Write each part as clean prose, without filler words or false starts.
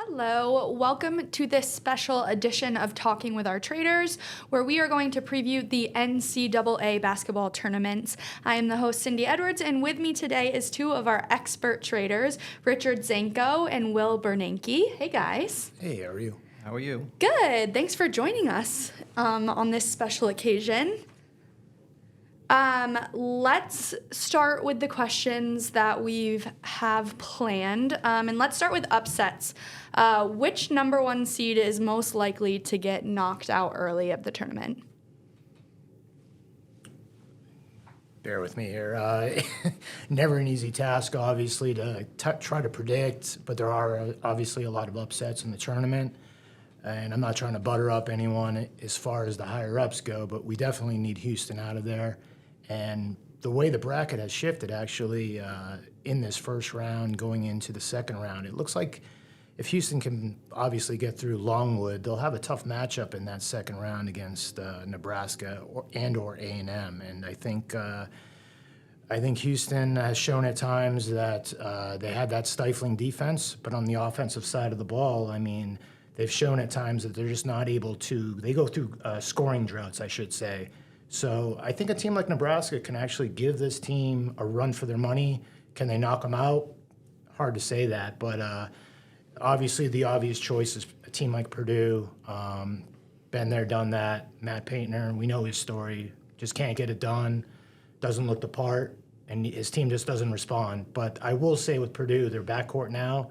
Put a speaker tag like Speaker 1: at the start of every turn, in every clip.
Speaker 1: Hello, welcome to this special edition of Talking with Our Traders, where we are going to preview the NCAA basketball tournaments. I am the host, Cindy Edwards, and with me today is two of our expert traders, Richard Zanko and Will Bernanke. Hey, guys.
Speaker 2: Hey, how are you?
Speaker 3: How are you?
Speaker 1: Good. Thanks for joining us on this special occasion. Let's start with the questions that we have planned, and let's start with upsets. Which number one seed is most likely to get knocked out early of the tournament?
Speaker 2: Bear with me here. Never an easy task, obviously, to try to predict, but there are obviously a lot of upsets in the tournament. And I'm not trying to butter up anyone as far as the higher-ups go, but we definitely need Houston out of there. And the way the bracket has shifted, actually, in this first round going into the second round, it looks like if Houston can obviously get through Longwood, they'll have a tough matchup in that second round against Nebraska or A&M. And I think Houston has shown at times that they had that stifling defense, but on the offensive side of the ball, I mean, they've shown at times that they're just not able to. They go through scoring droughts, I should say. So I think a team like Nebraska can actually give this team a run for their money. Can they knock them out? Hard to say that, but obviously the obvious choice is a team like Purdue. Been there, done that. Matt Painter, we know his story. Just can't get it done. Doesn't look the part, and his team just doesn't respond. But I will say with Purdue, their backcourt now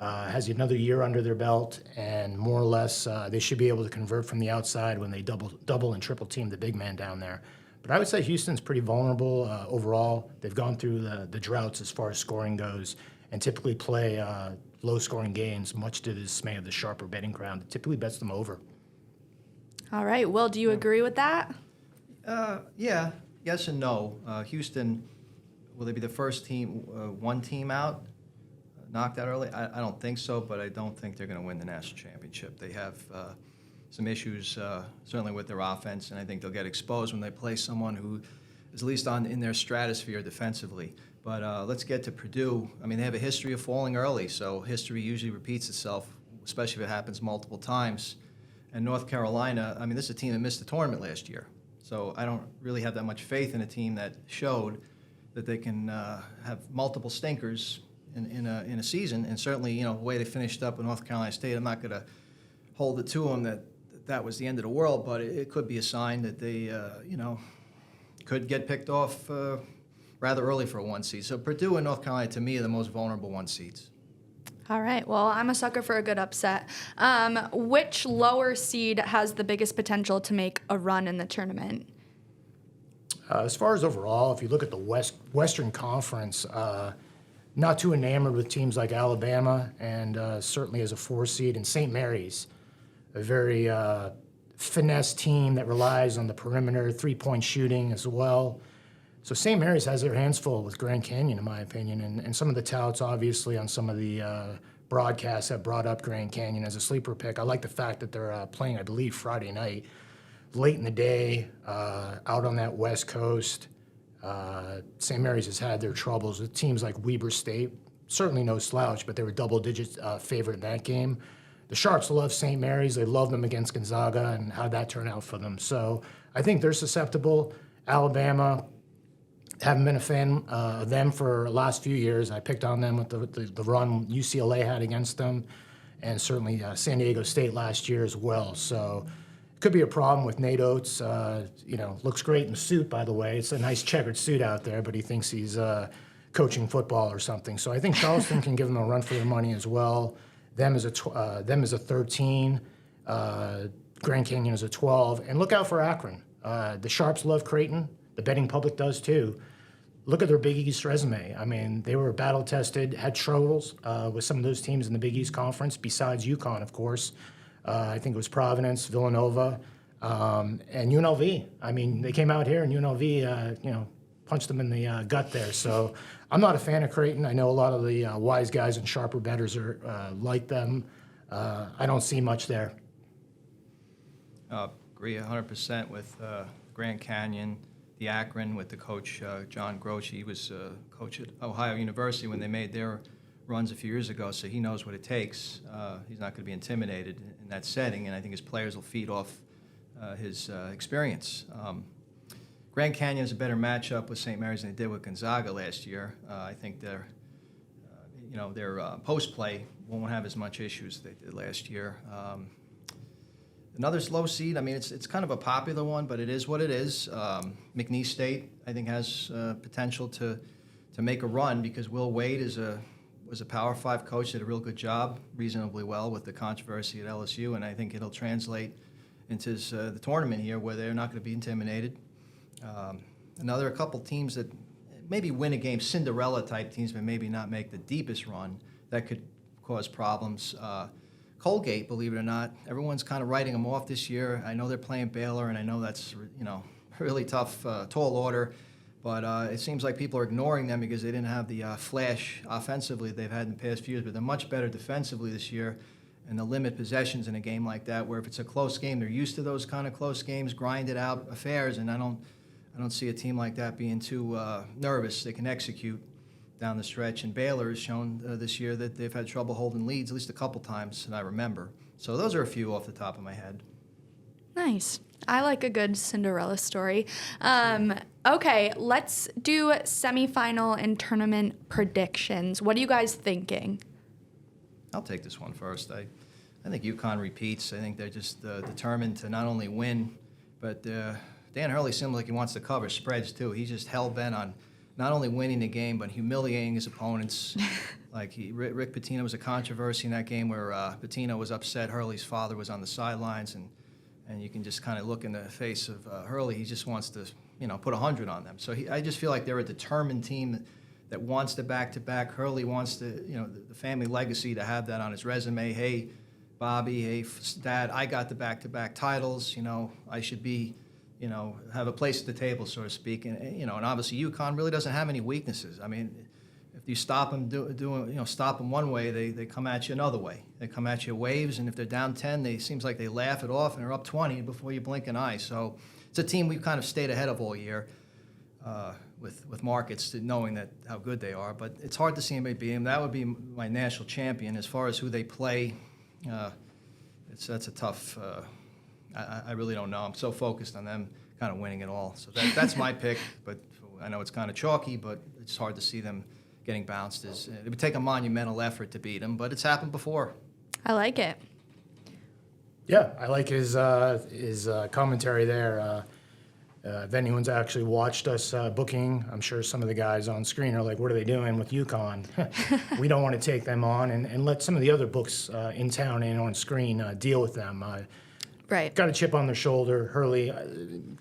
Speaker 2: has another year under their belt, and more or less they should be able to convert from the outside when they double and triple team the big man down there. But I would say Houston's pretty vulnerable overall. They've gone through the droughts as far as scoring goes, and typically play low-scoring games, much to the dismay of the sharper betting crowd. It typically bets them over.
Speaker 1: All right. Will, do you agree with that?
Speaker 3: Yeah, yes and no. Houston, will they be the first team, one team out, knocked out early? I don't think so, but I don't think they're going to win the national championship. They have some issues, certainly with their offense, and I think they'll get exposed when they play someone who is at least in their stratosphere defensively. But let's get to Purdue. I mean, they have a history of falling early, so history usually repeats itself, especially if it happens multiple times. And North Carolina, I mean, this is a team that missed the tournament last year. So I don't really have that much faith in a team that showed that they can have multiple stinkers in a season. And certainly, the way they finished up with North Carolina State, I'm not going to hold it to them that was the end of the world, but it could be a sign that they, could get picked off rather early for a one seed. So Purdue and North Carolina, to me, are the most vulnerable one seeds.
Speaker 1: All right. Well, I'm a sucker for a good upset. Which lower seed has the biggest potential to make a run in the tournament?
Speaker 2: As far as overall, if you look at the Western Conference, not too enamored with teams like Alabama and certainly as a 4 seed, and St. Mary's, a very finesse team that relies on the perimeter, three-point shooting as well. So St. Mary's has their hands full with Grand Canyon, in my opinion, and some of the touts, obviously, on some of the broadcasts have brought up Grand Canyon as a sleeper pick. I like the fact that they're playing, I believe, Friday night, late in the day, out on that West Coast. St. Mary's has had their troubles with teams like Weber State, certainly no slouch, but they were double-digit favorite in that game. The Sharps love St. Mary's. They love them against Gonzaga, and how'd that turn out for them? So I think they're susceptible. Alabama, haven't been a fan of them for the last few years. I picked on them with the run UCLA had against them, and certainly San Diego State last year as well. So it could be a problem with Nate Oates. Looks great in the suit, by the way. It's a nice checkered suit out there, but he thinks he's coaching football or something. So I think Charleston can give them a run for their money as well. Them as a 13, Grand Canyon as a 12, and look out for Akron. The Sharps love Creighton. The betting public does too. Look at their Big East resume. I mean, they were battle-tested, had troubles with some of those teams in the Big East Conference, besides UConn, of course. I think it was Providence, Villanova, and UNLV. I mean, they came out here, and UNLV, punched them in the gut there. So I'm not a fan of Creighton. I know a lot of the wise guys and sharper bettors are like them. I don't see much there.
Speaker 3: Agree 100% with Grand Canyon. The Akron with the coach, John Groce. He was coach at Ohio University when they made their runs a few years ago, so he knows what it takes. He's not going to be intimidated in that setting, and I think his players will feed off his experience. Grand Canyon is a better matchup with St. Mary's than they did with Gonzaga last year. I think their post play won't have as much issues as they did last year. Another low seed. I mean, it's kind of a popular one, but it is what it is. McNeese State, I think, has potential to make a run because Will Wade was a Power 5 coach, did a real good job, reasonably well with the controversy at LSU, and I think it'll translate into the tournament here where they're not going to be intimidated. A couple teams that maybe win a game, Cinderella-type teams, but maybe not make the deepest run, that could cause problems. Colgate, believe it or not, everyone's kind of writing them off this year. I know they're playing Baylor, and I know that's really tough, tall order. But it seems like people are ignoring them because they didn't have the flash offensively they've had in the past few years. But they're much better defensively this year, and they'll limit possessions in a game like that. Where if it's a close game, they're used to those kind of close games, grinded out affairs, and I don't see a team like that being too nervous. They can execute down the stretch. And Baylor has shown this year that they've had trouble holding leads at least a couple times that I remember. So those are a few off the top of my head.
Speaker 1: Nice. I like a good Cinderella story. Okay, let's do semifinal and tournament predictions. What are you guys thinking?
Speaker 3: I'll take this one first. I think UConn repeats. I think they're just determined to not only win, but Dan Hurley seems like he wants to cover spreads too. He's just hell-bent on not only winning the game, but humiliating his opponents. Like Rick Pitino was a controversy in that game where Pitino was upset. Hurley's father was on the sidelines, and you can just kind of look in the face of Hurley. He just wants to, put 100 on them. So I just feel like they're a determined team that wants the back-to-back. Hurley wants to, the family legacy to have that on his resume. Hey, Bobby, hey, Dad, I got the back-to-back titles. I should be, have a place at the table, so to speak. And obviously UConn really doesn't have any weaknesses. I mean, if you stop them stop them one way, they come at you another way. They come at you waves, and if they're down 10, it seems like they laugh it off, and they're up 20 before you blink an eye. So it's a team we've kind of stayed ahead of all year with markets, knowing that how good they are. But it's hard to see anybody beat them. That would be my national champion. As far as who they play, that's a tough. I really don't know. I'm so focused on them kind of winning it all. So that's my pick. But I know it's kind of chalky, but it's hard to see them getting bounced. It would take a monumental effort to beat them, but it's happened before.
Speaker 1: I like it.
Speaker 2: Yeah, I like his commentary there. If anyone's actually watched us booking, I'm sure some of the guys on screen are like, what are they doing with UConn? We don't want to take them on and let some of the other books in town and on screen deal with them.
Speaker 1: Right.
Speaker 2: Got a chip on their shoulder. Hurley,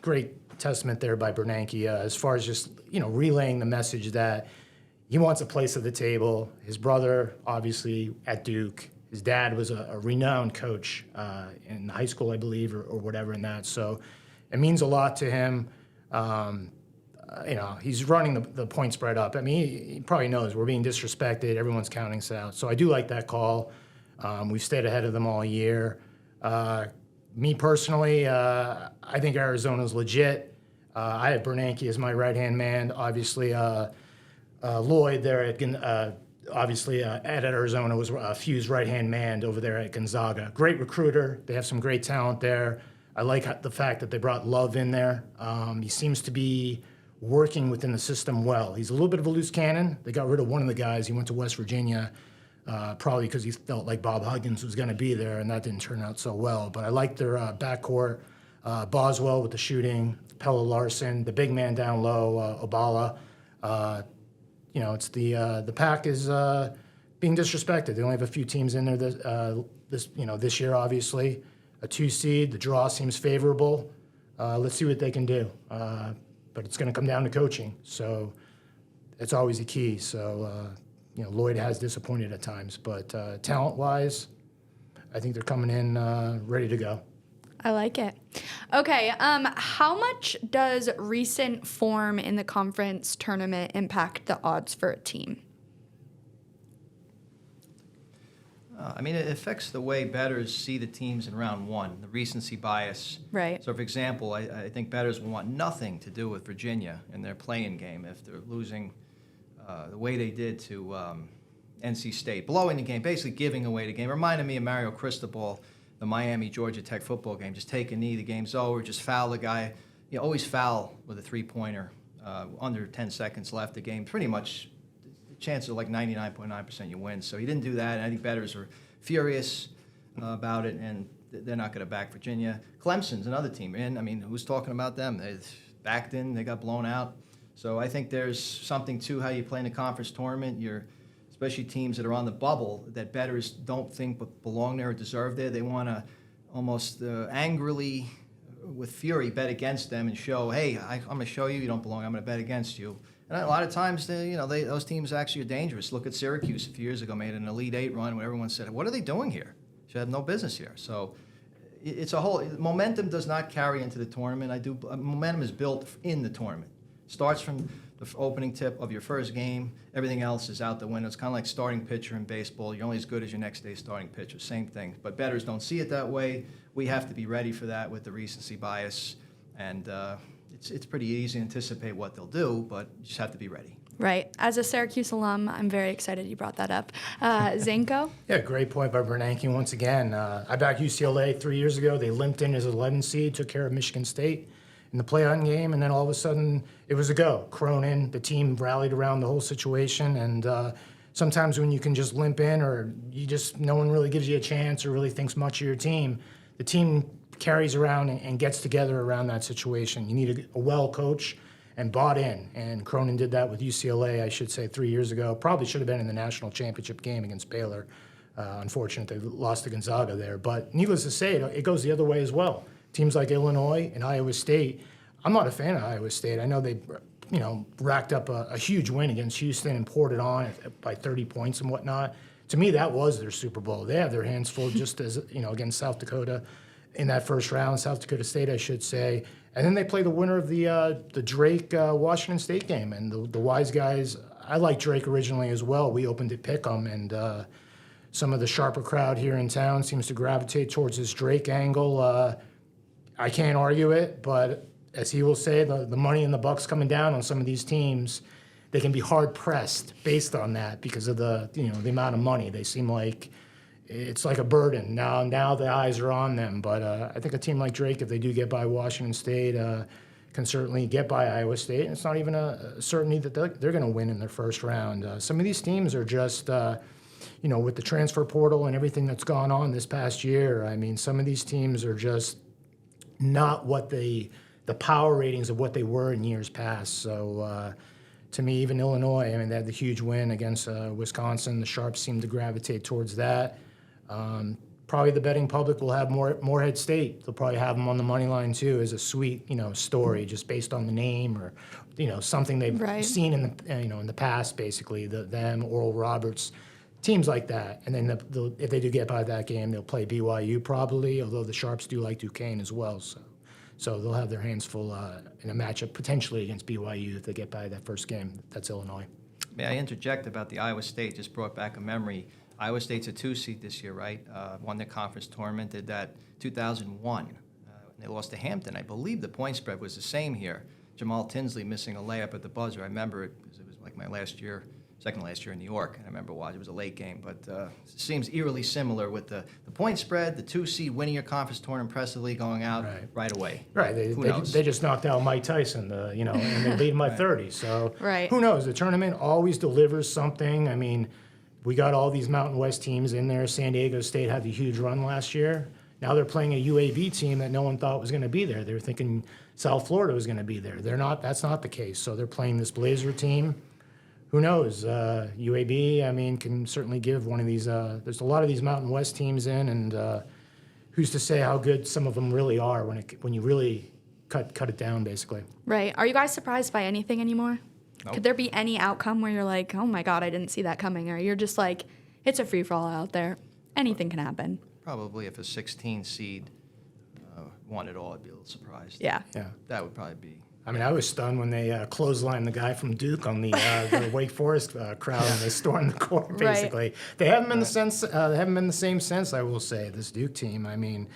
Speaker 2: great testament there by Bernanke as far as just, relaying the message that he wants a place at the table. His brother, obviously, at Duke. His dad was a renowned coach in high school, I believe, or whatever in that. So it means a lot to him. He's running the point spread up. I mean, he probably knows we're being disrespected. Everyone's counting us out. So I do like that call. We've stayed ahead of them all year. Me personally, I think Arizona's legit. I have Bernanke as my right-hand man. Obviously, Lloyd there at at Arizona was Few's right-hand man over there at Gonzaga. Great recruiter. They have some great talent there. I like the fact that they brought Love in there. He seems to be working within the system well. He's a little bit of a loose cannon. They got rid of one of the guys. He went to West Virginia, probably because he felt like Bob Huggins was going to be there, and that didn't turn out so well. But I like their backcourt. Boswell with the shooting, Pella Larson, the big man down low, Obala. It's the pack is being disrespected. They only have a few teams in there this year, obviously. A 2 seed, the draw seems favorable. Let's see what they can do. But it's going to come down to coaching, so it's always a key. So, Lloyd has disappointed at times, but talent-wise, I think they're coming in ready to go.
Speaker 1: I like it. Okay, how much does recent form in the conference tournament impact the odds for a team?
Speaker 3: It affects the way bettors see the teams in round one, the recency bias.
Speaker 1: Right.
Speaker 3: So, for example, I think bettors will want nothing to do with Virginia in their play-in game if they're losing the way they did to NC State, blowing the game, basically giving away the game. Reminded me of Mario Cristobal, the Miami Georgia Tech football game. Just take a knee, the game's over, just foul the guy. You always foul with a three-pointer under 10 seconds left. The game pretty much, the chances are like 99.9% you win. So he didn't do that, and I think bettors are furious about it, and they're not going to back Virginia. Clemson's another team, and I mean, who's talking about them? They backed in, they got blown out. So I think there's something to how you play in a conference tournament. Especially teams that are on the bubble that bettors don't think belong there or deserve there. They want to almost angrily, with fury, bet against them and show, hey, I'm going to show you don't belong. I'm going to bet against you. And a lot of times, those teams actually are dangerous. Look at Syracuse a few years ago, made an Elite Eight run where everyone said, what are they doing here? Should have no business here. So it's a whole momentum does not carry into the tournament. Momentum is built in the tournament. Starts from the opening tip of your first game. Everything else is out the window. It's kind of like starting pitcher in baseball. You're only as good as your next day's starting pitcher. Same thing. But bettors don't see it that way. We have to be ready for that with the recency bias. And it's pretty easy to anticipate what they'll do, but you just have to be ready.
Speaker 1: Right. As a Syracuse alum, I'm very excited you brought that up. Ncaa?
Speaker 2: Yeah, great point by Bernanke once again. I backed UCLA 3 years ago. They limped in as an 11 seed, took care of Michigan State in the play-on game, and then all of a sudden it was a go. Cronin, the team rallied around the whole situation, and sometimes when you can just limp in or no one really gives you a chance or really thinks much of your team, the team carries around and gets together around that situation. You need a well coach and bought in, and Cronin did that with UCLA, I should say, 3 years ago. Probably should have been in the national championship game against Baylor. Unfortunately, they lost to Gonzaga there. But needless to say, it goes the other way as well. Teams like Illinois and Iowa State, I'm not a fan of Iowa State. I know they, racked up a huge win against Houston and poured it on by 30 points and whatnot. To me, that was their Super Bowl. They have their hands full just as, against South Dakota in that first round, South Dakota State, I should say. And then they play the winner of the Drake Washington State game. And the wise guys, I like Drake originally as well. We opened at Pick'em, and some of the sharper crowd here in town seems to gravitate towards this Drake angle. I can't argue it, but as he will say, the money and the bucks coming down on some of these teams, they can be hard pressed based on that because of the the amount of money. They seem like it's like a burden. Now the eyes are on them. But I think a team like Drake, if they do get by Washington State, can certainly get by Iowa State. And it's not even a certainty that they're going to win in their first round. Some of these teams are just, with the transfer portal and everything that's gone on this past year, I mean, some of these teams are just not what the power ratings of what they were in years past. So to me, even Illinois, I mean, they had the huge win against Wisconsin. The Sharps seem to gravitate towards that. Probably the betting public will have Morehead State. They'll probably have them on the money line too, as a sweet, story just based on the name or, something they've seen in the past, basically. Them, Oral Roberts, teams like that. And then if they do get by that game, they'll play BYU probably, although the Sharps do like Duquesne as well. So they'll have their hands full in a matchup potentially against BYU if they get by that first game. That's Illinois.
Speaker 3: May I interject about the Iowa State? Just brought back a memory. Iowa State's a 2 seed this year, right? Won the conference tournament, did that 2001. They lost to Hampton. I believe the point spread was the same here. Jamal Tinsley missing a layup at the buzzer. I remember it because it was like my second last year in New York, and I remember watching. It was a late game, but it seems eerily similar with the point spread, the 2 seed winning your conference tournament impressively, going out right away.
Speaker 2: Right, they just knocked out Mike Tyson, and they beat him by 30. So who knows? The tournament always delivers something. I mean, we got all these Mountain West teams in there. San Diego State had the huge run last year. Now they're playing a UAB team that no one thought was going to be there. They were thinking South Florida was going to be there. They're not. That's not the case. So they're playing this Blazer team. Who knows? UAB, I mean, can certainly give one of these. There's a lot of these Mountain West teams in, and who's to say how good some of them really are when you really cut it down, basically.
Speaker 1: Right. Are you guys surprised by anything anymore?
Speaker 3: Nope.
Speaker 1: Could there be any outcome where you're like, oh my God, I didn't see that coming? Or you're just like, it's a free-for-all out there. Anything can happen.
Speaker 3: Probably if a 16 seed won it all, I'd be a little surprised.
Speaker 1: Yeah.
Speaker 3: That would probably be.
Speaker 2: I mean, I was stunned when they clotheslined the guy from Duke on the Wake Forest crowd, and they stormed the court. Basically, they haven't been the same sense. I will say, this Duke team. I mean,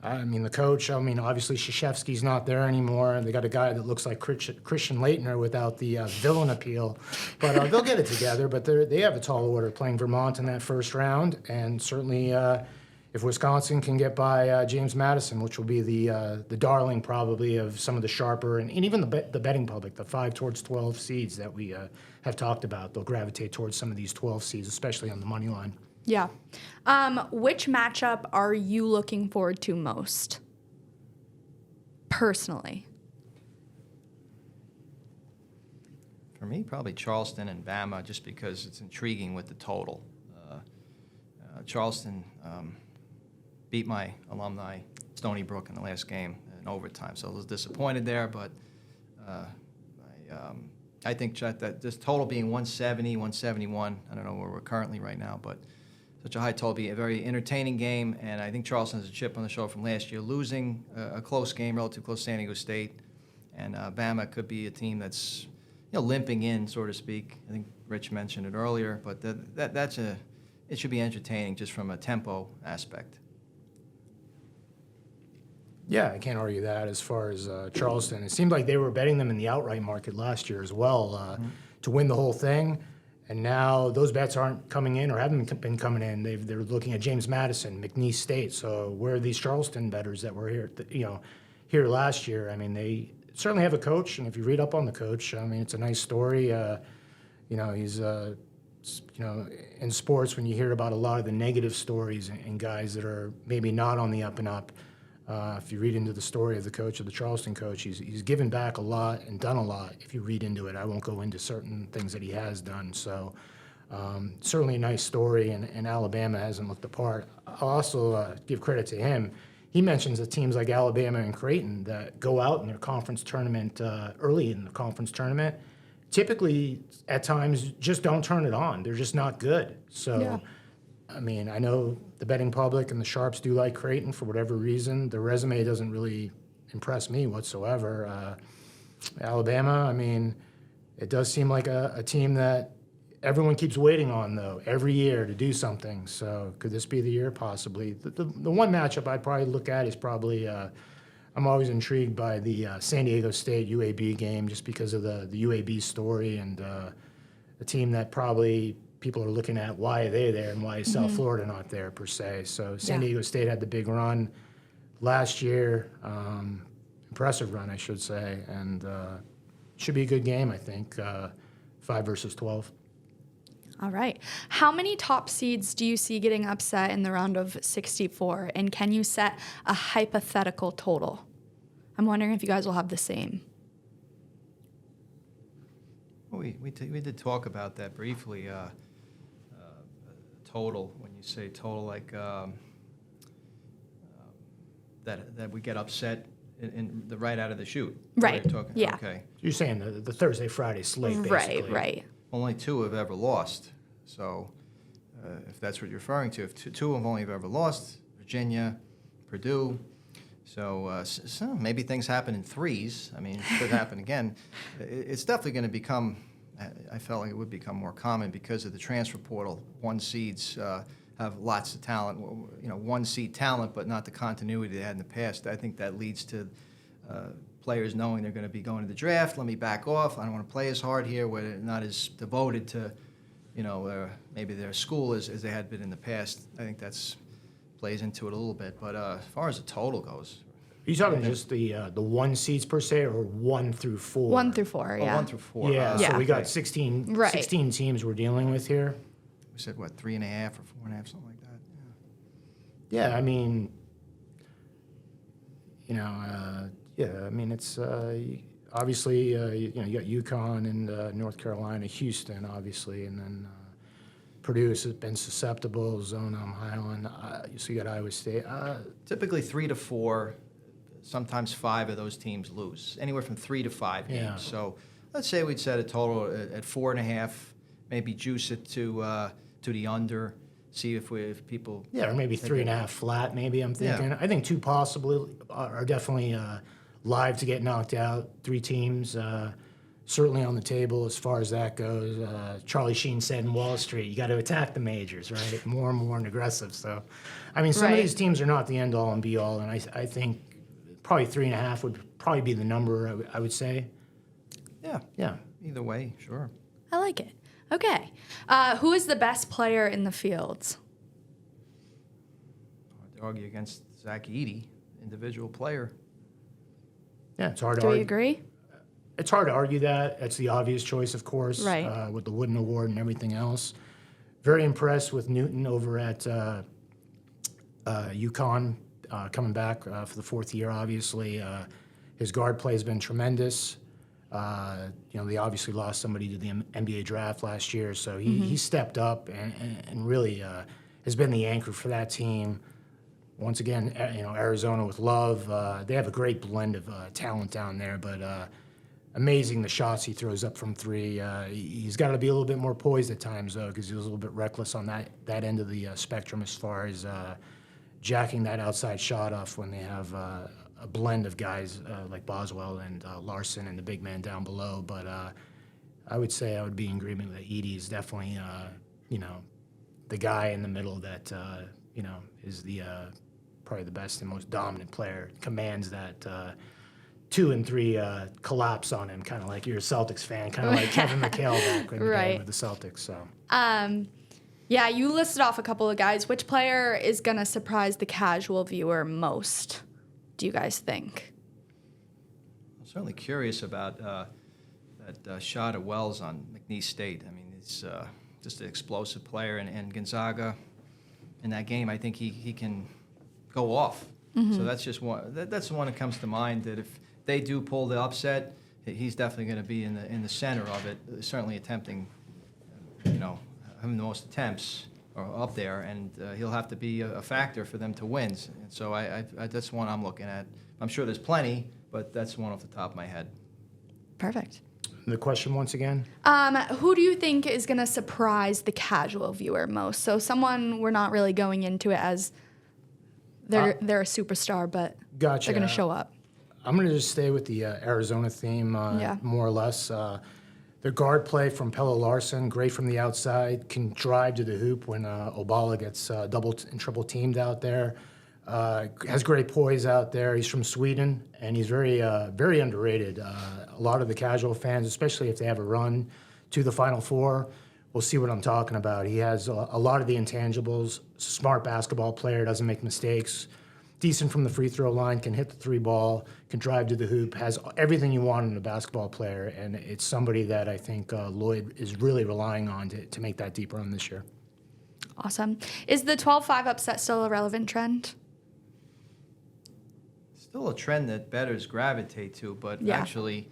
Speaker 2: I mean, the coach, I mean, obviously Krzyzewski's not there anymore. They got a guy that looks like Christian Leitner without the villain appeal. But they'll get it together. But they have a tall order playing Vermont in that first round. And certainly if Wisconsin can get by James Madison, which will be the darling probably of some of the sharper and even the betting public, the 5 towards 12 seeds that we have talked about, they'll gravitate towards some of these 12 seeds, especially on the money line.
Speaker 1: Yeah. Which matchup are you looking forward to most, personally?
Speaker 3: For me, probably Charleston and Bama, just because it's intriguing with the total. Charleston beat my alumni, Stony Brook, in the last game in overtime, so I was disappointed there, but I think that this total being 170, 171, I don't know where we're currently right now, but such a high total be a very entertaining game, and I think Charleston has a chip on the shoulder from last year, losing a close game, relatively close to San Diego State, and Bama could be a team that's limping in, so to speak. I think Rich mentioned it earlier, but it should be entertaining just from a tempo aspect.
Speaker 2: Yeah, I can't argue that as far as Charleston. It seemed like they were betting them in the outright market last year as well to win the whole thing. And now those bets aren't coming in or haven't been coming in. They're looking at James Madison, McNeese State. So where are these Charleston bettors that were here, here last year? I mean, they certainly have a coach, and if you read up on the coach, I mean, it's a nice story. He's in sports when you hear about a lot of the negative stories and guys that are maybe not on the up and up. If you read into the story of the coach, of the Charleston coach, he's given back a lot and done a lot. If you read into it, I won't go into certain things that he has done. So certainly a nice story, and Alabama hasn't looked the part. I'll also give credit to him. He mentions that teams like Alabama and Creighton that go out in their conference tournament, early in the conference tournament, typically at times just don't turn it on. They're just not good. So. Yeah. I mean, I know the betting public and the sharps do like Creighton for whatever reason. The resume doesn't really impress me whatsoever. Alabama, I mean, it does seem like a team that everyone keeps waiting on, though, every year to do something. So could this be the year? Possibly. The one matchup I'd probably look at is probably I'm always intrigued by the San Diego State UAB game just because of the UAB story and a team that probably – people are looking at why are they there and why is South Florida not there per se. So San Diego State had the big run last year, impressive run I should say, and should be a good game I think, 5 versus 12.
Speaker 1: All right. How many top seeds do you see getting upset in the round of 64, and can you set a hypothetical total? I'm wondering if you guys will have the same.
Speaker 3: Well, we did talk about that briefly. Total, when you say total, like that we get upset in the right out of the chute.
Speaker 1: Right.
Speaker 3: You're talking?
Speaker 1: Yeah.
Speaker 3: Okay.
Speaker 2: You're saying the Thursday, Friday slate, basically.
Speaker 1: Right.
Speaker 3: Only 2 have ever lost. So if that's what you're referring to, if two of them only have ever lost, Virginia, Purdue. So maybe things happen in 3s. I mean, it could happen again. It's definitely going to become, I felt like it would become more common because of the transfer portal. 1 seeds have lots of talent, 1 seed talent, but not the continuity they had in the past. I think that leads to players knowing they're going to be going to the draft. Let me back off. I don't want to play as hard here. Where they're not as devoted to, maybe their school as they had been in the past. I think that's plays into it a little bit. But as far as the total goes.
Speaker 2: Are you talking just the 1 seeds per se, or 1 through 4?
Speaker 1: 1 through 4, yeah.
Speaker 3: 1 through 4.
Speaker 2: Yeah,
Speaker 1: Yeah.
Speaker 2: so we got 16 teams we're dealing with here.
Speaker 3: We said, 3.5 or 4.5, something like that?
Speaker 2: Yeah, I mean, I mean, it's obviously, you got UConn and North Carolina, Houston, obviously, and then Purdue has been susceptible, zone I'm high on. So you got Iowa State.
Speaker 3: Typically 3 to 4, sometimes 5 of those teams lose, anywhere from 3 to 5 games.
Speaker 2: Yeah.
Speaker 3: So let's say we'd set a total at 4.5, maybe juice it to the under, see if people.
Speaker 2: Yeah, or maybe 3.5 flat. Maybe I'm thinking.
Speaker 3: Yeah.
Speaker 2: I think 2 possibly are definitely live to get knocked out. 3 teams. certainly on the table as far as that goes. Charlie Sheen said in Wall Street, you got to attack the majors, right? More and more and aggressive. So, I mean, some of
Speaker 1: Right.
Speaker 2: these teams are not the end-all and be-all, and I think probably 3.5 would probably be the number, I would say.
Speaker 3: Yeah.
Speaker 2: Yeah.
Speaker 3: Either way, sure.
Speaker 1: I like it. Okay. Who is the best player in the fields?
Speaker 3: Hard to argue against Zach Edey, individual player.
Speaker 2: Yeah, it's hard to
Speaker 1: Do we
Speaker 2: argue.
Speaker 1: agree?
Speaker 2: It's hard to argue that. It's the obvious choice, of course,
Speaker 1: Right.
Speaker 2: with the Wooden Award and everything else. Very impressed with Newton over at UConn, coming back for the 4th year, obviously. His guard play has been tremendous. They obviously lost somebody to the NBA draft last year, so he stepped up and really has been the anchor for that team. Once again, Arizona with Love. They have a great blend of talent down there, but amazing the shots he throws up from three. He's got to be a little bit more poised at times, though, because he was a little bit reckless on that end of the spectrum as far as jacking that outside shot off when they have a blend of guys like Boswell and Larson and the big man down below. But I would say I would be in agreement that Edey is definitely, the guy in the middle that, is the probably the best and most dominant player, commands that 2 and 3 collapse on him, kind of like you're a Celtics fan, kind of like Kevin McHale back when he
Speaker 1: Right.
Speaker 2: with the Celtics. So
Speaker 1: Yeah, you listed off a couple of guys. Which player is going to surprise the casual viewer most, do you guys think?
Speaker 3: I'm certainly curious about that shot at Wells on McNeese State. I mean, it's just an explosive player, and Gonzaga in that game, I think he can go off. So that's just one. That's the one that comes to mind. That if they do pull the upset, he's definitely going to be in the center of it. Certainly attempting, having the most attempts or up there, and he'll have to be a factor for them to win. And so I that's one I'm looking at. I'm sure there's plenty, but that's one off the top of my head.
Speaker 1: Perfect.
Speaker 2: the question once again?
Speaker 1: Who do you think is going to surprise the casual viewer most? So someone we're not really going into it as they're a superstar, but
Speaker 2: Gotcha.
Speaker 1: they're going to show up.
Speaker 2: I'm going to just stay with the Arizona theme,
Speaker 1: Yeah.
Speaker 2: more or less. Their guard play from Pelle Larsson, great from the outside, can drive to the hoop when Obala gets double and triple teamed out there. Has great poise out there. He's from Sweden, and he's very underrated. A lot of the casual fans, especially if they have a run to the Final Four, will see what I'm talking about. He has a lot of the intangibles. Smart basketball player, doesn't make mistakes. Decent from the free throw line, can hit the three ball, can drive to the hoop, has everything you want in a basketball player, and it's somebody that I think Lloyd is really relying on to make that deep run this year.
Speaker 1: Awesome. Is the 12-5 upset still a relevant trend?
Speaker 3: Still a trend that bettors gravitate to, but
Speaker 1: Yeah.
Speaker 3: actually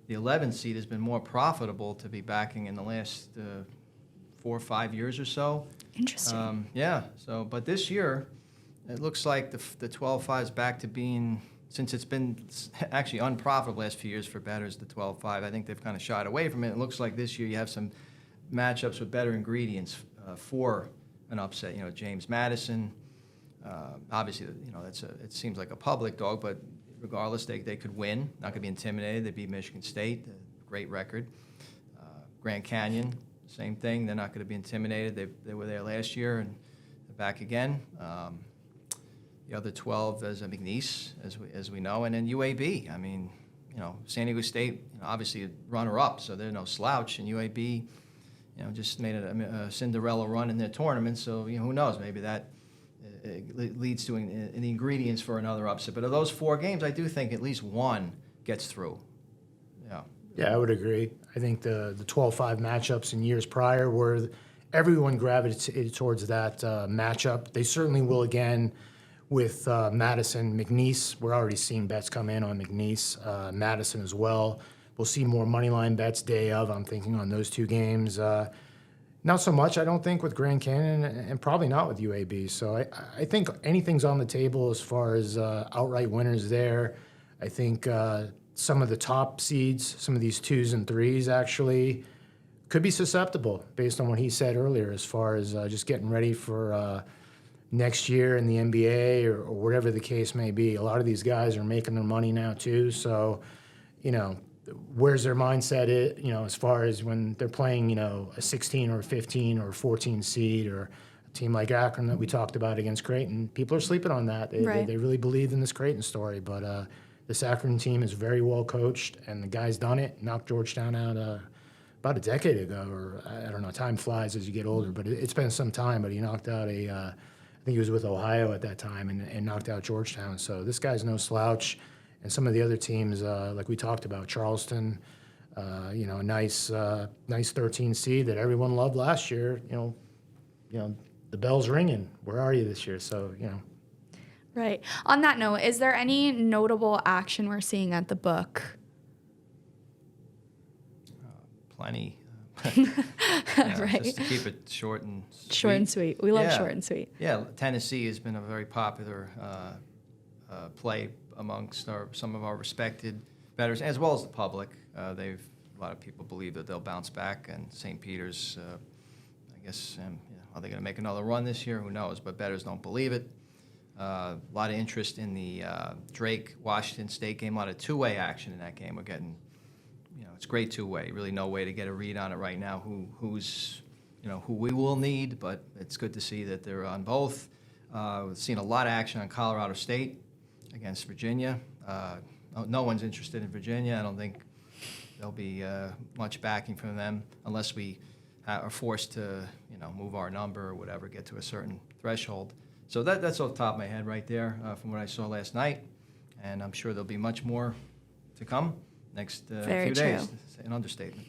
Speaker 3: the 11 seed has been more profitable to be backing in the last 4 or 5 years or so.
Speaker 1: Interesting.
Speaker 3: But this year, it looks like the 12-5 is back to being, since it's been actually unprofitable last few years for bettors, the 12-5. I think they've kind of shied away from it. It looks like this year you have some matchups with better ingredients for an upset. James Madison, obviously, it seems like a public dog, but regardless, they could win. Not going to be intimidated. They beat Michigan State, great record. Grand Canyon, same thing. They're not going to be intimidated. They were there last year and they're back again. The other 12 is McNeese, as we know, and then UAB. I mean, San Diego State, obviously a runner-up, so they're no slouch, and UAB, just made a Cinderella run in their tournament. So who knows? Maybe that leads to the ingredients for another upset. But of those 4 games, I do think at least one gets through. Yeah.
Speaker 2: Yeah, I would agree. I think the 12-5 matchups in years prior were everyone gravitated towards that matchup. They certainly will again with Madison, McNeese. We're already seeing bets come in on McNeese, Madison as well. We'll see more money line bets day of, I'm thinking, on those 2 games. Not so much, I don't think, with Grand Canyon, and probably not with UAB. So I think anything's on the table as far as outright winners there. I think some of the top seeds, some of these 2s and 3s actually, could be susceptible based on what he said earlier as far as just getting ready for next year in the NBA or whatever the case may be. A lot of these guys are making their money now too. So, where's their mindset as far as when they're playing, a 16 or a 15 or a 14 seed or a team like Akron that we talked about against Creighton. People are sleeping on that.
Speaker 1: Right.
Speaker 2: They really believe in this Creighton story, but this Akron team is very well coached, and the guy's done it, knocked Georgetown out about a decade ago, or I don't know, time flies as you get older, but it's been some time, but he knocked out I think he was with Ohio at that time and knocked out Georgetown. So this guy's no slouch. And some of the other teams, like we talked about, Charleston, a nice 13 seed that everyone loved last year. The bell's ringing. Where are you this year? So
Speaker 1: Right. On that note, is there any notable action we're seeing at the book?
Speaker 3: Plenty.
Speaker 1: Right.
Speaker 3: Just to keep it short and sweet.
Speaker 1: Short and sweet. We love
Speaker 3: Yeah.
Speaker 1: short and sweet.
Speaker 3: Yeah, Tennessee has been a very popular play amongst some of our respected bettors, as well as the public. A lot of people believe that they'll bounce back, and St. Peter's, I guess, are they going to make another run this year? Who knows? But bettors don't believe it. A lot of interest in the Drake-Washington State game. A lot of two-way action in that game. We're getting, it's great two-way. Really no way to get a read on it right now. Who we will need, but it's good to see that they're on both. We've seen a lot of action on Colorado State against Virginia. No one's interested in Virginia. I don't think there'll be much backing from them unless we are forced to, move our number or whatever, get to a certain threshold. So that's off the top of my head right there from what I saw last night, and I'm sure there'll be much more to come next
Speaker 1: Very
Speaker 3: few
Speaker 1: true.
Speaker 3: days. An understatement.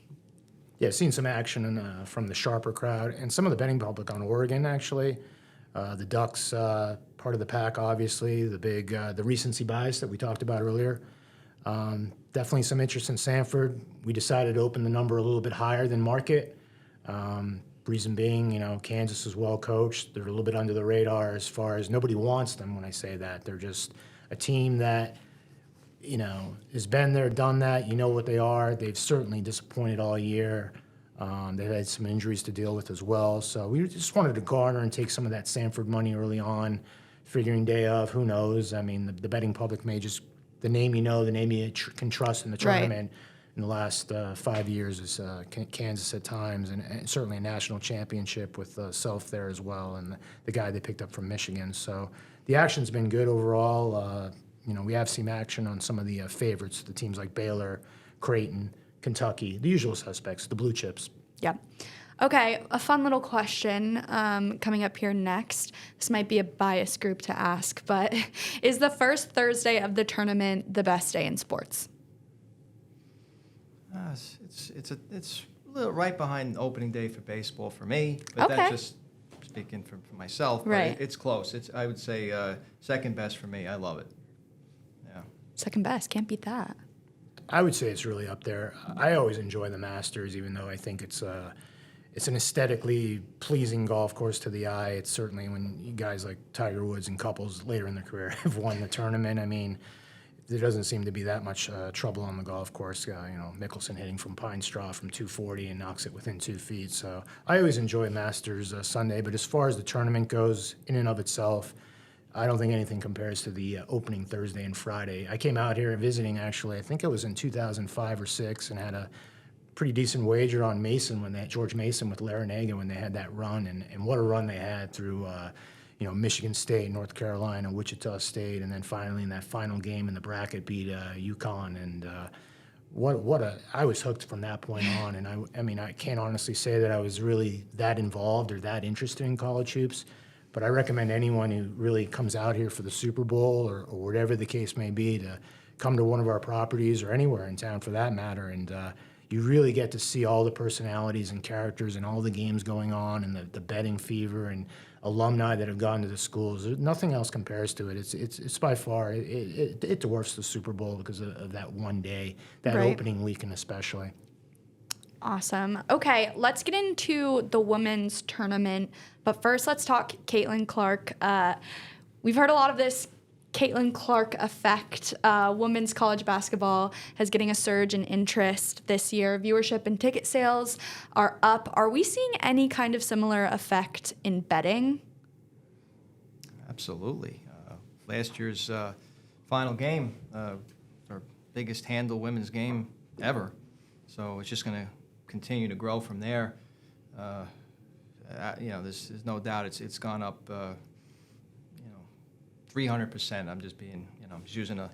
Speaker 2: Yeah, seen some action from the sharper crowd and some of the betting public on Oregon, actually. The Ducks, part of the pack, obviously. The recency bias that we talked about earlier. Definitely some interest in Sanford. We decided to open the number a little bit higher than market. Reason being, Kansas is well coached. They're a little bit under the radar as far as nobody wants them when I say that. They're just a team that, has been there, done that. You know what they are. They've certainly disappointed all year. They've had some injuries to deal with as well. So we just wanted to garner and take some of that Sanford money early on, figuring day of, who knows? I mean, the betting public may just, the name the name you can trust in the tournament.
Speaker 1: Right.
Speaker 2: In the last 5 years is Kansas at times, and certainly a national championship with Self there as well, and the guy they picked up from Michigan. So the action's been good overall. We have seen action on some of the favorites, the teams like Baylor, Creighton, Kentucky, the usual suspects, the blue chips.
Speaker 1: Yep. Okay, a fun little question coming up here next. This might be a biased group to ask, but is the first Thursday of the tournament the best day in sports?
Speaker 3: It's a little right behind opening day for baseball for me, but
Speaker 1: Okay.
Speaker 3: that's just speaking for myself. But
Speaker 1: Right.
Speaker 3: it's close. I would say second best for me. I love it. Yeah.
Speaker 1: Second best, can't beat that.
Speaker 2: I would say it's really up there. I always enjoy the Masters, even though I think it's an aesthetically pleasing golf course to the eye. It's certainly when you guys like Tiger Woods and couples later in their career have won the tournament. I mean, there doesn't seem to be that much trouble on the golf course. Mickelson hitting from Pine Straw from 240 and knocks it within 2 feet. So I always enjoy Masters Sunday. But as far as the tournament goes, in and of itself, I don't think anything compares to the opening Thursday and Friday. I came out here visiting, actually, I think it was in 2005 or 6, and had a pretty decent wager on Mason George Mason with Larinaga when they had that run, and what a run they had through Michigan State, North Carolina, Wichita State, and then finally in that final game in the bracket beat UConn. And I was hooked from that point on. And I mean, I can't honestly say that I was really that involved or that interested in college hoops, but I recommend anyone who really comes out here for the Super Bowl or whatever the case may be to come to one of our properties or anywhere in town for that matter. And you really get to see all the personalities and characters and all the games going on and the betting fever and alumni that have gone to the schools. Nothing else compares to it. It's by far, it dwarfs the Super Bowl because of that one day, that
Speaker 1: Right.
Speaker 2: opening weekend especially.
Speaker 1: Awesome. Okay, let's get into the women's tournament. But first, let's talk Caitlin Clark. We've heard a lot of this Caitlin Clark effect. Women's college basketball is getting a surge in interest this year. Viewership and ticket sales are up. Are we seeing any kind of similar effect in betting?
Speaker 3: Absolutely. Last year's final game, our biggest handle women's game ever. So it's just going to continue to grow from there. There's no doubt it's gone up, 300%. I'm just being, I'm just using a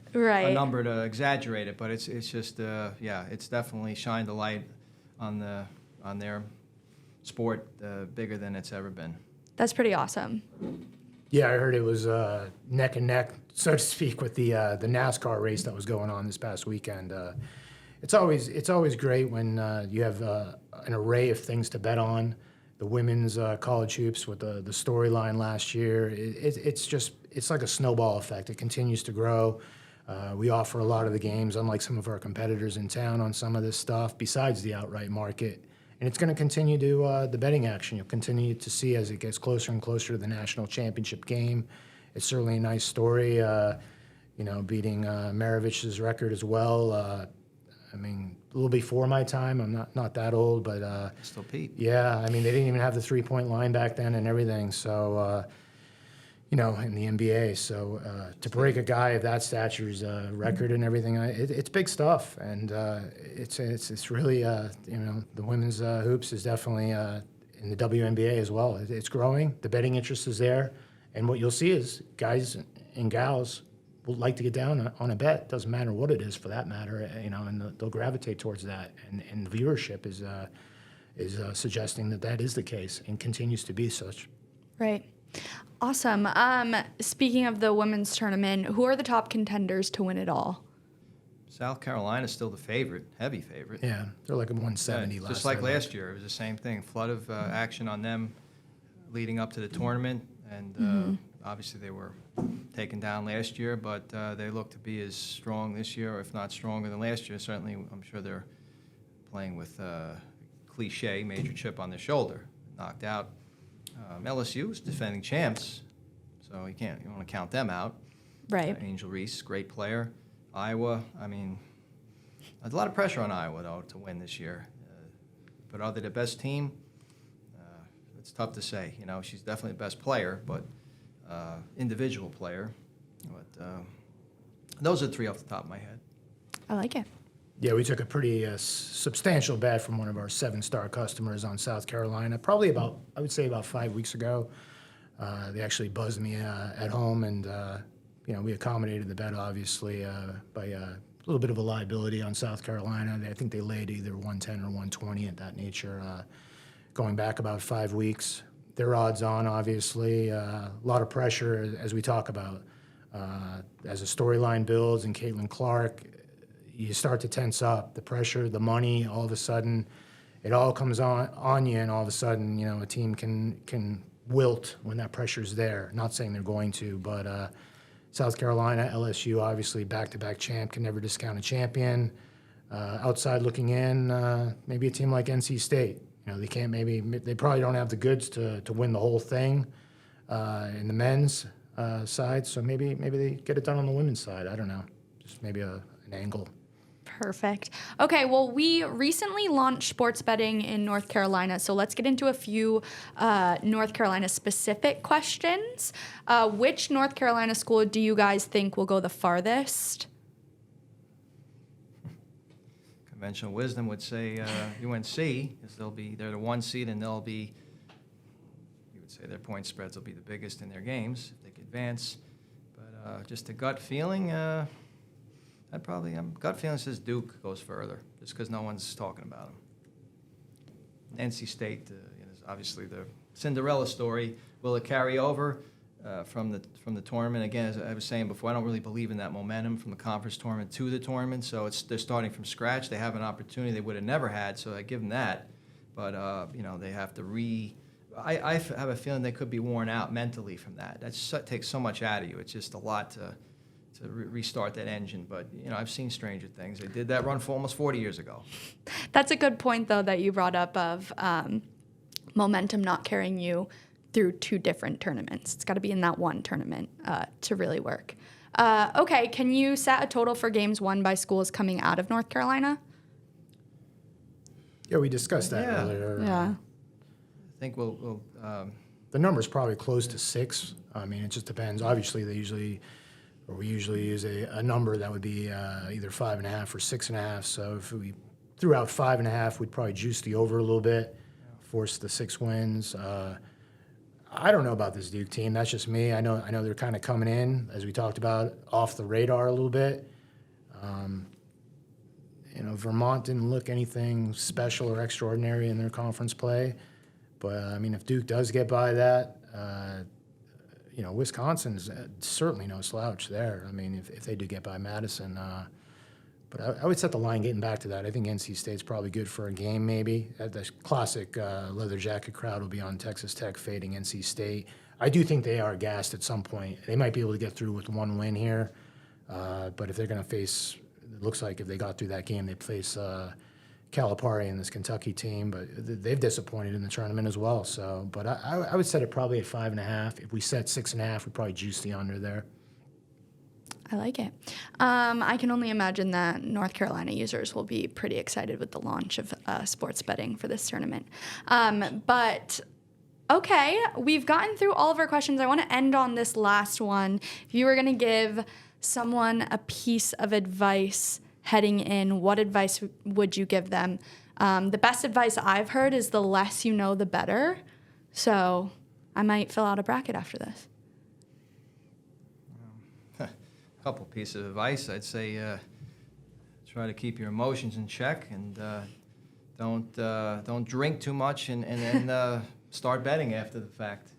Speaker 3: number to exaggerate it, but it's just, it's definitely shined a light on their sport bigger than it's ever been.
Speaker 1: That's pretty awesome.
Speaker 2: Yeah, I heard it was neck and neck, so to speak, with the NASCAR race that was going on this past weekend. It's always great when you have an array of things to bet on. The women's college hoops with the storyline last year, it's like a snowball effect. It continues to grow. We offer a lot of the games, unlike some of our competitors in town, on some of this stuff besides the outright market. And it's going to continue to the betting action. You'll continue to see as it gets closer and closer to the national championship game. It's certainly a nice story, beating Maravich's record as well. I mean, a little before my time. I'm not that old, but
Speaker 3: Still Pete.
Speaker 2: yeah, I mean, they didn't even have the 3-point line back then and everything. So, in the NBA. So to break a guy of that stature's record and everything, it's big stuff. And it's really, the women's hoops is definitely in the WNBA as well. It's growing. The betting interest is there. And what you'll see is guys and gals will like to get down on a bet. Doesn't matter what it is for that matter, and they'll gravitate towards that. And the viewership is suggesting that is the case and continues to be such.
Speaker 1: Right. Awesome. Speaking of the women's tournament, who are the top contenders to win it all?
Speaker 3: South Carolina's still the favorite, heavy favorite.
Speaker 2: Yeah, they're like a 170 last
Speaker 3: just like
Speaker 2: time.
Speaker 3: last year, it was the same thing. Flood of action on them leading up to the tournament, and obviously they were taken down last year, but they look to be as strong this year, if not stronger than last year. Certainly, I'm sure they're playing with cliche major chip on their shoulder, knocked out. LSU is defending champs, so you don't want to count them out.
Speaker 1: Right.
Speaker 3: Angel Reese, great player. Iowa, there's a lot of pressure on Iowa, though, to win this year. But are they the best team? It's tough to say. She's definitely the best player, but individual player. But those are three off the top of my head.
Speaker 1: I like it.
Speaker 2: Yeah, we took a pretty substantial bet from one of our 7-star customers on South Carolina, probably about 5 weeks ago. They actually buzzed me at home, and we accommodated the bet, obviously, by a little bit of a liability on South Carolina. I think they laid either 110 or 120 at that nature, going back about 5 weeks. They're odds on, obviously. A lot of pressure, as we talk about. As a storyline builds and Caitlin Clark, you start to tense up. The pressure, the money, all of a sudden, it all comes on you, and all of a sudden, a team can wilt when that pressure's there. Not saying they're going to, but South Carolina, LSU, obviously back-to-back champ, can never discount a champion. Outside looking in, maybe a team like NC State. They probably don't have the goods to win the whole thing in the men's side. So maybe they get it done on the women's side. I don't know, just maybe an angle.
Speaker 1: Perfect. Okay, well, we recently launched sports betting in North Carolina, so let's get into a few North Carolina-specific questions. Which North Carolina school do you guys think will go the farthest?
Speaker 3: Conventional wisdom would say UNC, because they're the 1 seed, and you would say their point spreads will be the biggest in their games if they could advance. But just a gut feeling. Gut feeling says Duke goes further, just because no one's talking about them. NC State is obviously the Cinderella story. Will it carry over from the tournament? Again, as I was saying before, I don't really believe in that momentum from the conference tournament to the tournament. So they're starting from scratch. They have an opportunity they would have never had, so I give them that. But they have to I have a feeling they could be worn out mentally from that. That takes so much out of you. It's just a lot to restart that engine. But, I've seen stranger things. They did that run for almost 40 years ago.
Speaker 1: That's a good point, though, that you brought up of momentum not carrying you through 2 different tournaments. It's got to be in that one tournament to really work. Okay, can you set a total for games won by schools coming out of North Carolina?
Speaker 2: Yeah, we discussed that earlier.
Speaker 1: Yeah.
Speaker 3: I think we'll
Speaker 2: the number's probably close to 6. I mean, it just depends. Obviously, they usually or we usually use a number that would be either 5.5 or 6.5. So if we threw out 5.5, we'd probably juice the over a little bit, force the 6 wins. I don't know about this Duke team. That's just me. I know they're kind of coming in, as we talked about, off the radar a little bit. Vermont didn't look anything special or extraordinary in their conference play. But, I mean, if Duke does get by that, Wisconsin's certainly no slouch there. I mean, if they do get by Madison. But I would set the line getting back to that. I think NC State's probably good for a game maybe. The classic leather jacket crowd will be on Texas Tech fading NC State. I do think they are gassed at some point. They might be able to get through with 1 win here. But if they're going to face, it looks like if they got through that game, they'd face Calipari and this Kentucky team. But they've disappointed in the tournament as well. So, but I would set it probably at 5.5. If we set 6.5, we'd probably juice the under there.
Speaker 1: I like it. I can only imagine that North Carolina users will be pretty excited with the launch of sports betting for this tournament. But okay, we've gotten through all of our questions. I want to end on this last one. If you were going to give someone a piece of advice heading in, what advice would you give them? The best advice I've heard is the less you know, the better. So I might fill out a bracket after this.
Speaker 3: Couple pieces of advice. I'd say try to keep your emotions in check and don't drink too much and then start betting after the fact.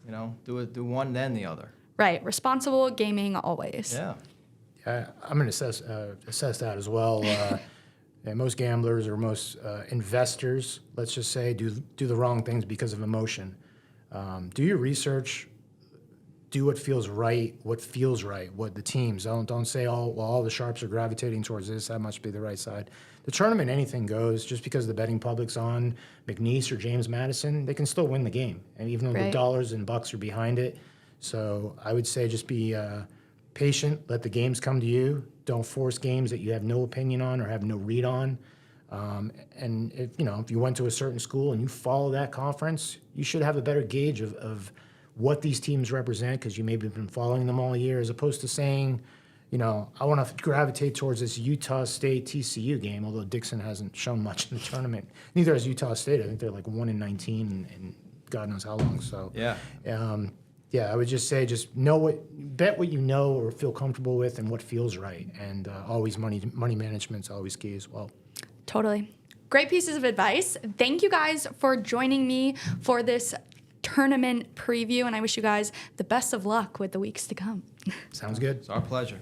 Speaker 3: Do one then the other.
Speaker 1: Right, responsible gaming always.
Speaker 3: Yeah.
Speaker 2: I'm going to assess that as well. And most gamblers or most investors, let's just say, do the wrong things because of emotion. Do your research. Do what feels right, what the teams. Don't say, all the sharps are gravitating towards this, that must be the right side. The tournament, anything goes. Just because the betting public's on McNeese or James Madison, they can still win the game. And even though the dollars and bucks are behind it. So I would say just be patient, let the games come to you. Don't force games that you have no opinion on or have no read on. And if you went to a certain school and you follow that conference, you should have a better gauge of what these teams represent, because you maybe have been following them all year, as opposed to saying, I want to gravitate towards this Utah State TCU game, although Dixon hasn't shown much in the tournament. Neither has Utah State. I think they're like 1-19 and God knows how long. So I would just say bet what you know or feel comfortable with and what feels right, and always money management's always key as well.
Speaker 1: Totally. Great pieces of advice. Thank you guys for joining me for this tournament preview, and I wish you guys the best of luck with the weeks to come.
Speaker 2: Sounds good.
Speaker 3: It's our pleasure.